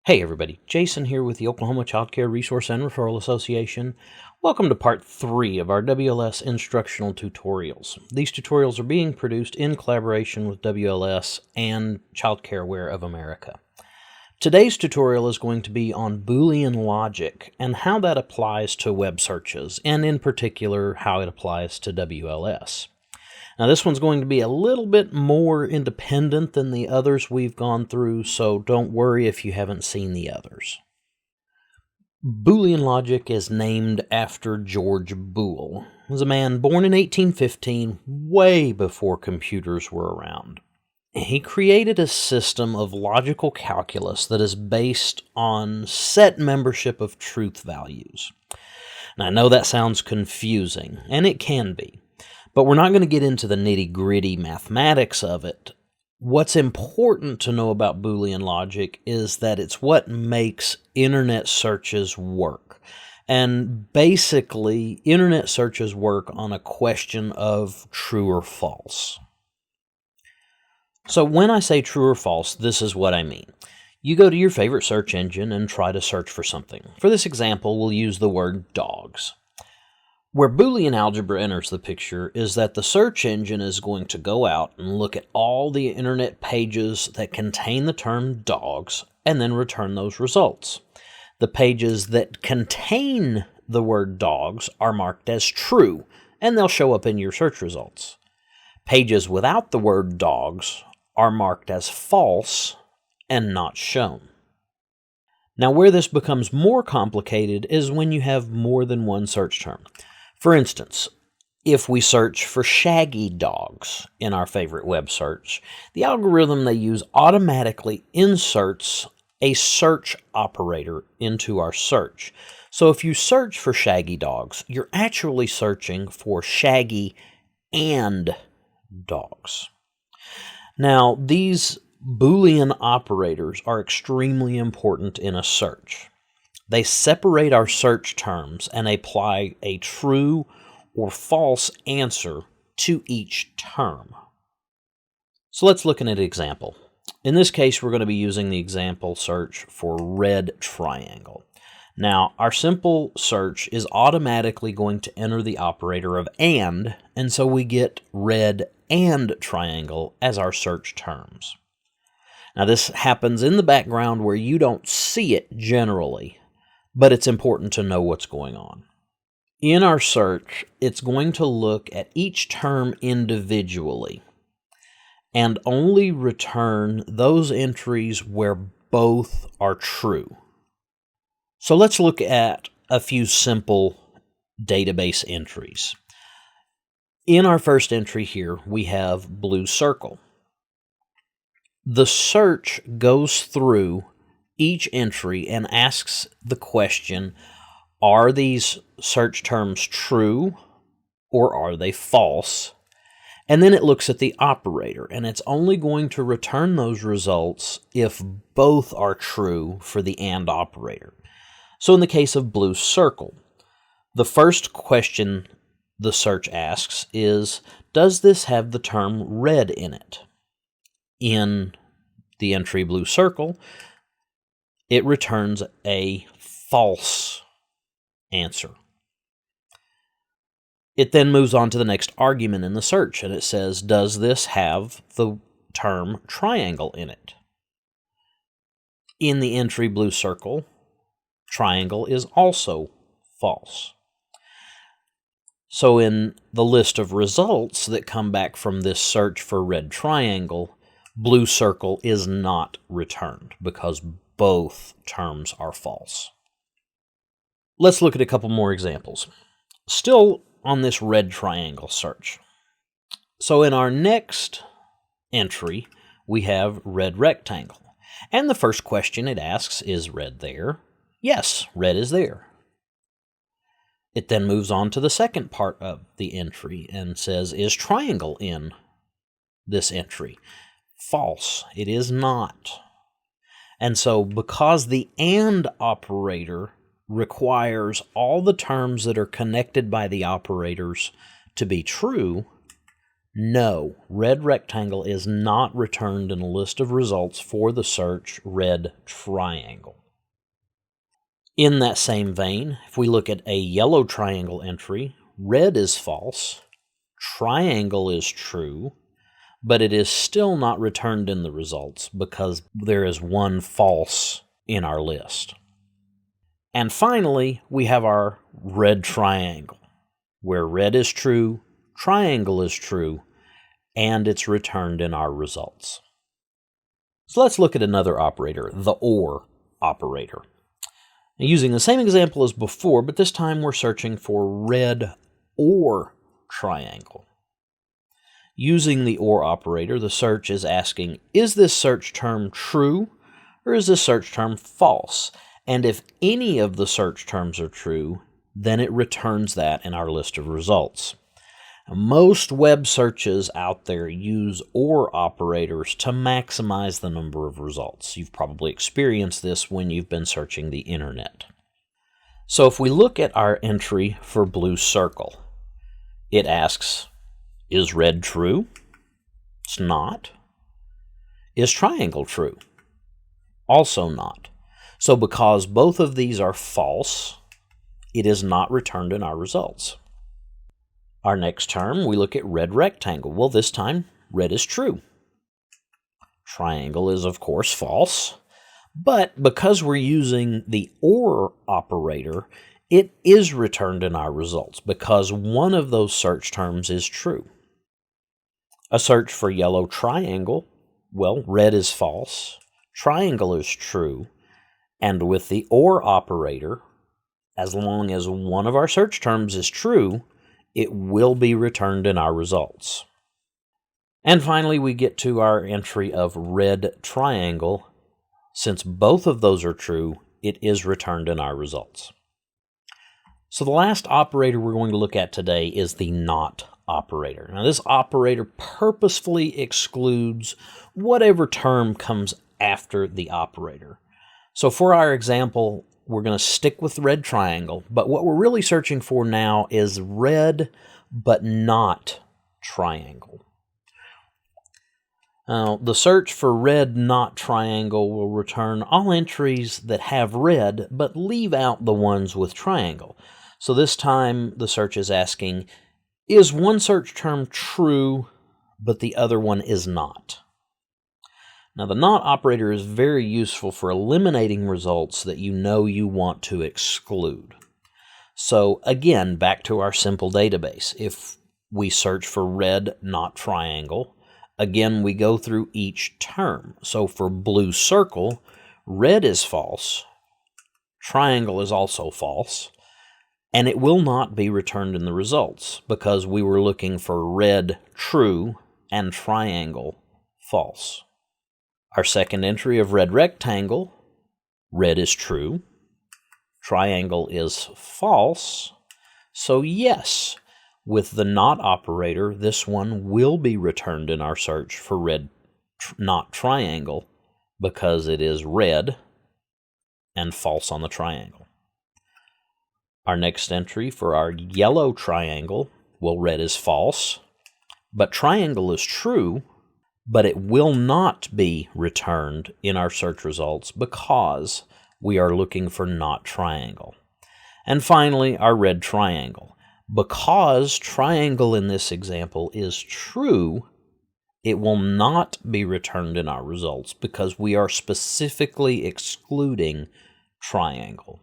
Hey everybody, Jason here with the Oklahoma Child Care Resource and Referral Association. Welcome to part 3 of our WLS instructional tutorials. These tutorials are being produced in collaboration with WLS and Child Care Aware of America. Today's tutorial is going to be on Boolean logic and how that applies to web searches, and in particular how it applies to WLS. Now this one's going to be a little bit more independent than the others we've gone through, so don't worry if you haven't seen the others. Boolean logic is named after George Boole. He was a man born in 1815, way before computers were around. He created a system of logical calculus that is based on set membership of truth values. Now I know that sounds confusing, and it can be. But we're not going to get into the nitty-gritty mathematics of it. What's important to know about Boolean logic is that it's what makes internet searches work. And basically, internet searches work on a question of true or false. So when I say true or false, this is what I mean. You go to your favorite search engine and try to search for something. For this example, we'll use the word dogs. Where Boolean algebra enters the picture is that the search engine is going to go out and look at all the internet pages that contain the term dogs and then return those results. The pages that contain the word dogs are marked as true, and they'll show up in your search results. Pages without the word dogs are marked as false and not shown. Now where this becomes more complicated is when you have more than one search term. For instance, if we search for shaggy dogs in our favorite web search, the algorithm they use automatically inserts a search operator into our search. So if you search for shaggy dogs, you're actually searching for shaggy and dogs. Now, these Boolean operators are extremely important in a search. They separate our search terms and apply a true or false answer to each term. So let's look at an example. In this case, we're going to be using the example search for red triangle. Now, our simple search is automatically going to enter the operator of and so we get red and triangle as our search terms. Now, this happens in the background where you don't see it generally, but it's important to know what's going on. In our search, it's going to look at each term individually and only return those entries where both are true. So let's look at a few simple database entries. In our first entry here, we have blue circle. The search goes through each entry and asks the question, are these search terms true or are they false? And then it looks at the operator, and it's only going to return those results if both are true for the AND operator. So in the case of blue circle, the first question the search asks is, does this have the term red in it? In the entry blue circle, it returns a false answer. It then moves on to the next argument in the search, and it says, does this have the term triangle in it? In the entry blue circle, triangle is also false. So in the list of results that come back from this search for red triangle, blue circle is not returned because both terms are false. Let's look at a couple more examples. Still on this red triangle search. So in our next entry, we have red rectangle. And the first question it asks, is red there? Yes, red is there. It then moves on to the second part of the entry and says, is triangle in this entry? False, it is not. And so because the AND operator requires all the terms that are connected by the operators to be true, No, red rectangle is not returned in a list of results for the search red triangle. In that same vein, if we look at a yellow triangle entry, red is false, triangle is true, but it is still not returned in the results because there is one false in our list. And finally, we have our red triangle, where red is true, triangle is true, and it's returned in our results. So let's look at another operator, the OR operator. Now, using the same example as before, but this time we're searching for red or triangle. Using the OR operator, the search is asking, is this search term true or is this search term false? And if any of the search terms are true, then it returns that in our list of results. Most web searches out there use OR operators to maximize the number of results. You've probably experienced this when you've been searching the internet. So if we look at our entry for blue circle, it asks, is red true? It's not. Is triangle true? Also not. So because both of these are false, it is not returned in our results. Our next term, we look at red rectangle. Well, this time, red is true. Triangle is, of course, false. But because we're using the OR operator, it is returned in our results because one of those search terms is true. A search for yellow triangle, well, red is false, triangle is true, and with the OR operator, as long as one of our search terms is true, it will be returned in our results. And finally, we get to our entry of red triangle. Since both of those are true, it is returned in our results. So the last operator we're going to look at today is the NOT operator. Now, this operator purposefully excludes whatever term comes after the operator. So for our example, we're going to stick with red triangle, but what we're really searching for now is red but not triangle. Now, the search for red not triangle will return all entries that have red but leave out the ones with triangle. So this time the search is asking, is one search term true but the other one is not? Now, the NOT operator is very useful for eliminating results that you know you want to exclude. So, again, back to our simple database. If we search for red, not triangle, again, we go through each term. So, for blue circle, red is false, triangle is also false, and it will not be returned in the results because we were looking for red true and triangle false. Our second entry of red rectangle, red is true, triangle is false. So yes, with the NOT operator, this one will be returned in our search for red not triangle because it is red and false on the triangle. Our next entry for our yellow triangle, well, red is false, but triangle is true, but it will not be returned in our search results because we are looking for not triangle. And finally, our red triangle. Because triangle in this example is true, it will not be returned in our results because we are specifically excluding triangle.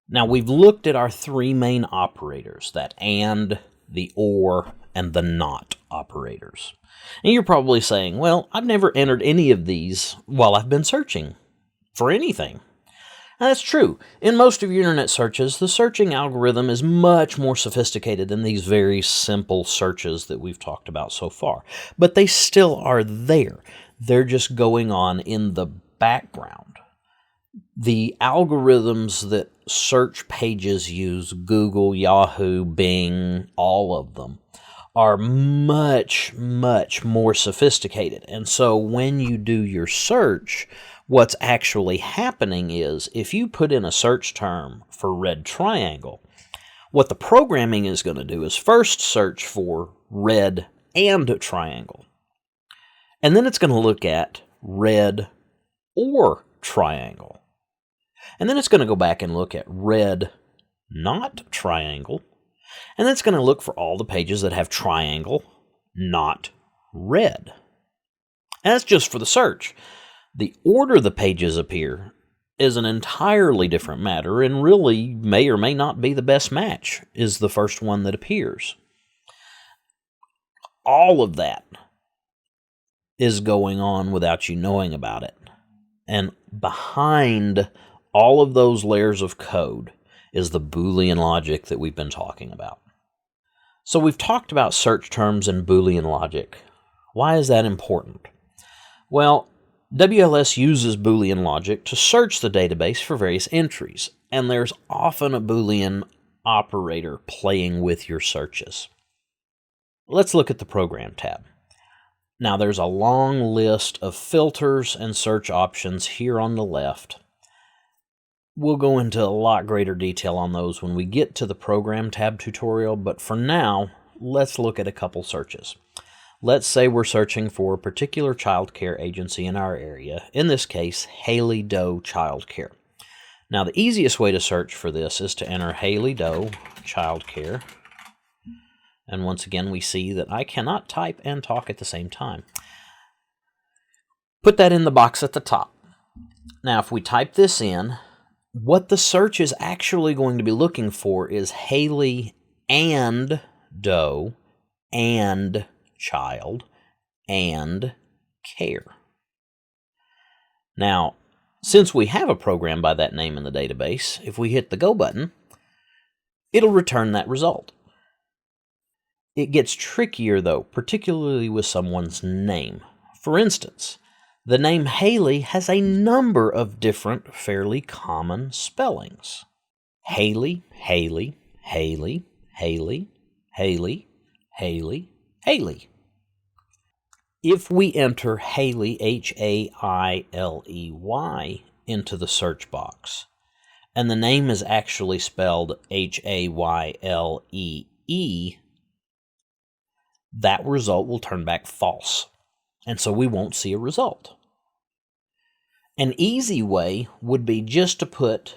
Now, we've looked at our three main operators, that AND, the OR, and the NOT operators. And you're probably saying, well, I've never entered any of these while I've been searching for anything. And that's true. In most of your internet searches, the searching algorithm is much more sophisticated than these very simple searches that we've talked about so far. But they still are there. They're just going on in the background. The algorithms that search pages use, Google, Yahoo, Bing, all of them, are much, much more sophisticated. And so when you do your search, what's actually happening is if you put in a search term for red triangle, what the programming is going to do is first search for red and triangle. And then it's going to look at red or triangle. And then it's going to go back and look at red, not triangle. And then it's going to look for all the pages that have triangle, not red. And that's just for the search. The order the pages appear is an entirely different matter and really may or may not be the best match, is the first one that appears. All of that is going on without you knowing about it. And behind all of those layers of code is the Boolean logic that we've been talking about. So we've talked about search terms and Boolean logic. Why is that important? Well, WLS uses Boolean logic to search the database for various entries, and there's often a Boolean operator playing with your searches. Let's look at the Program tab. Now there's a long list of filters and search options here on the left. We'll go into a lot greater detail on those when we get to the Program tab tutorial, but for now, let's look at a couple searches. Let's say we're searching for a particular child care agency in our area, in this case, Haley Doe Child Care. Now the easiest way to search for this is to enter Haley Doe Child Care. And once again, we see that I cannot type and talk at the same time. Put that in the box at the top. Now, if we type this in, what the search is actually going to be looking for is Haley and Doe and child and care. Now, since we have a program by that name in the database, if we hit the Go button, it'll return that result. It gets trickier, though, particularly with someone's name. For instance, the name Haley has a number of different, fairly common spellings. Haley, Haley, Haley, Haley, Haley, Haley, Haley. If we enter Haley, H-A-I-L-E-Y, into the search box, and the name is actually spelled H-A-Y-L-E-E, that result will turn back false, and so we won't see a result. An easy way would be just to put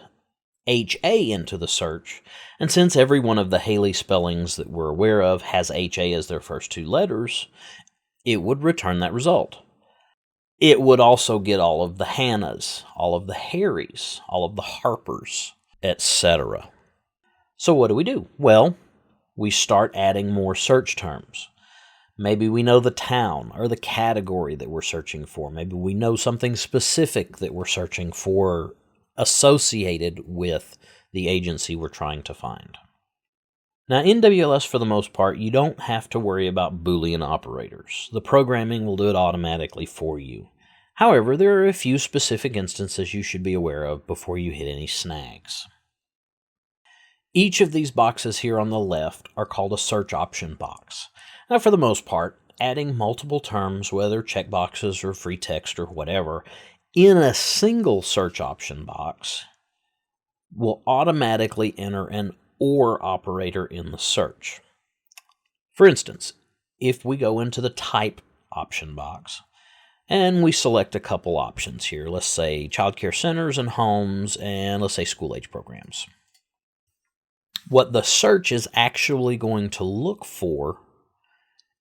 H-A into the search, and since every one of the Haley spellings that we're aware of has H-A as their first two letters, it would return that result. It would also get all of the Hannahs, all of the Harrys, all of the Harpers, etc. So what do? Well, we start adding more search terms. Maybe we know the town or the category that we're searching for. Maybe we know something specific that we're searching for associated with the agency we're trying to find. Now, in WLS, for the most part, you don't have to worry about Boolean operators. The programming will do it automatically for you. However, there are a few specific instances you should be aware of before you hit any snags. Each of these boxes here on the left are called a search option box. Now, for the most part, adding multiple terms, whether checkboxes or free text or whatever, in a single search option box will automatically enter an OR operator in the search. For instance, if we go into the type option box and we select a couple options here, let's say childcare centers and homes, and let's say school-age programs. What the search is actually going to look for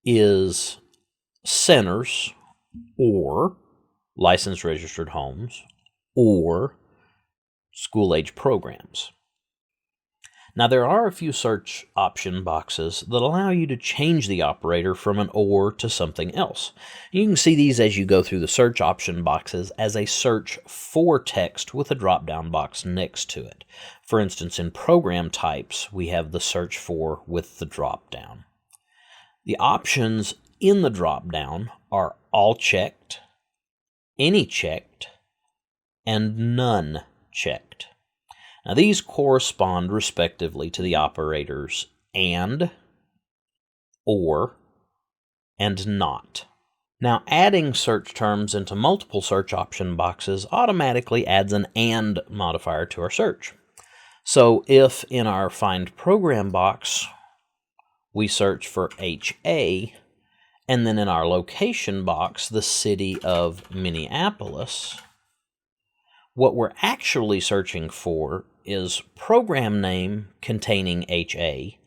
is centers or licensed registered homes or school-age programs. Now, there are a few search option boxes that allow you to change the operator from an OR to something else. You can see these as you go through the search option boxes as a search for text with a drop-down box next to it. For instance, in program types, we have the search for with the drop-down. The options in the drop-down are all checked, any checked, and none checked. Now, these correspond respectively to the operators AND, OR, and NOT. Now, adding search terms into multiple search option boxes automatically adds an AND modifier to our search. So if in our Find Program box we search for HA, And then in our location box, the city of Minneapolis, what we're actually searching for is program name containing HA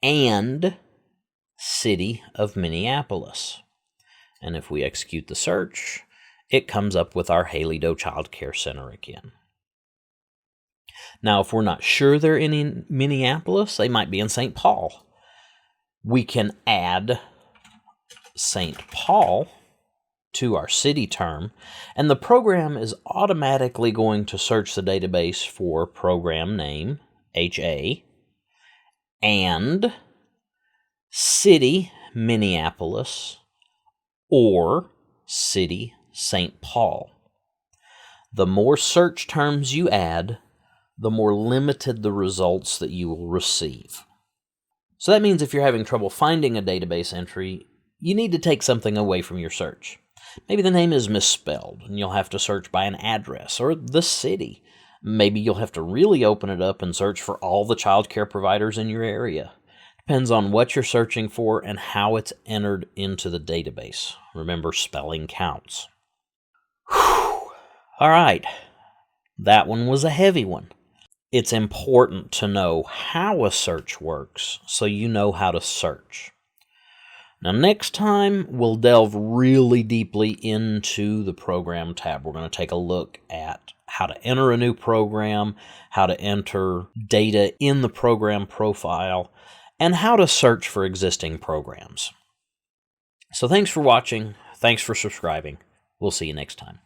and city of Minneapolis. And if we execute the search, it comes up with our Haley-Doe Child Care Center again. Now, if we're not sure they're in Minneapolis, they might be in St. Paul. We can add St. Paul to our city term, and the program is automatically going to search the database for program name, HA, and city, Minneapolis, or city, St. Paul. The more search terms you add, the more limited the results that you will receive. So that means if you're having trouble finding a database entry, you need to take something away from your search. Maybe the name is misspelled, and you'll have to search by an address or the city. Maybe you'll have to really open it up and search for all the child care providers in your area. Depends on what you're searching for and how it's entered into the database. Remember, spelling counts. Whew. All right, that one was a heavy one. It's important to know how a search works so you know how to search. Now, next time, we'll delve really deeply into the Program tab. We're going to take a look at how to enter a new program, how to enter data in the program profile, and how to search for existing programs. So thanks for watching. Thanks for subscribing. We'll see you next time.